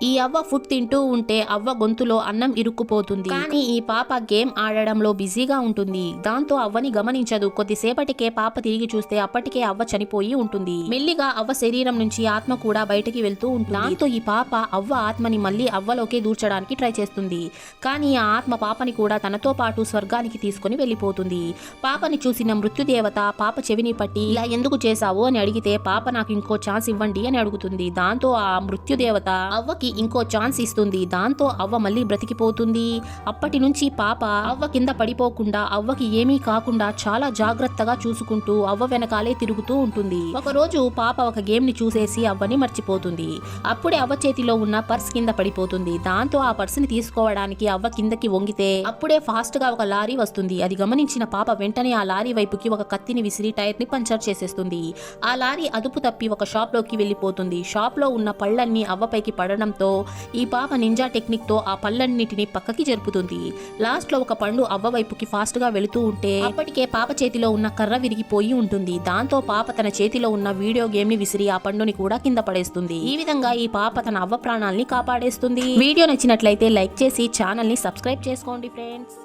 ఈ అవ్వ ఫుడ్ తింటూ ఉంటే అవ్వ గొంతులో అన్నం ఇరుక్కుపోతుంది. కానీ ఈ పాప గేమ్ ఆడడంలో బిజీగా ఉంటుంది. దాంతో అవ్వని గమనించదు. కొద్దిసేపటికే పాప తిరిగి చూస్తే అప్పటికే అవ్వ చనిపోయి ఉంటుంది. మెల్లిగా అవ్వ శరీరం నుంచి ఆత్మ కూడా బయటికి వెళ్తూ ఉంటుంది. దాంతో ఈ పాప అవ్వ ఆత్మని మళ్ళీ అవ్వలోకి దూర్చడానికి ట్రై చేస్తుంది. కానీ ఆ ఆత్మ పాపని కూడా తనతో పాటు స్వర్గానికి తీసుకుని వెళ్లిపోతుంది. పాపని చూసిన మృత్యుదేవత పాప చెవిని పట్టి ఇలా ఎందుకు చేశావు అని అడిగితే పాప నాకు ఇంకో ఛాన్స్ ఇవ్వండి అని అడుగుతుంది. దాంతో ఆ మృత్యుదేవత అవ్వకి ఇంకో ఛాన్స్ ఇస్తుంది. దాంతో అవ్వ మళ్ళీ బ్రతికిపోతుంది. అప్పటి నుంచి పాప అవ్వ కింద పడిపోకుండా అవ్వకి ఏమీ కాకుండా చాలా జాగ్రత్తగా చూసుకుంటూ అవ్వ వెనకాలే తిరుగుతూ ఉంటుంది. ఒక రోజు పాప ఒక గేమ్ ని చూసేసి అవ్వని మర్చిపోతుంది. అప్పుడే అవ్వ చేతిలో ఉన్న పర్స్ కింద పడిపోతుంది. దాంతో ఆ పర్స్ ని తీసుకోవడానికి అవ్వ కిందకి వంగితే అప్పుడే ఫాస్ట్ గా ఒక లారీ వస్తుంది. అది గమనించిన పాప వెంటనే ఆ లారీ వైపుకి ఒక కత్తిని విసిరి టైర్ ని పంచర్ చేసేస్తుంది. ఆ లారీ అదుపు తప్పి ఒక షాప్ లోకి వెళ్లిపోతుంది. షాప్ లో ఉన్న పళ్ళన్నీ అవ్వపైకి పడడంతో ఈ పాప నింజా టెక్నిక్ తో ఆ పళ్ళన్నిటిని పక్కకి జరుపుతుంది. లాస్ట్ లో ఒక పండు అవ్వ వైపుకి ఫాస్ట్ గా వెళుతూ ఉంటే అప్పటికే పాప చేతిలో ఉన్న కర్ర విరిగిపోయి ఉంటుంది. దాంతో పాప తన చేతిలో ఉన్న వీడియో గేమ్ ని విసిరి ఆ పండుని కూడా కింద పడేస్తుంది. ఈ విధంగా ఈ పాప తన అవ్వ ప్రాణాల్ని కాపాడేస్తుంది. వీడియో నచ్చినట్లయితే లైక్ చేసి ఛానల్ ని సబ్స్క్రైబ్ చేసుకోండి ఫ్రెండ్స్.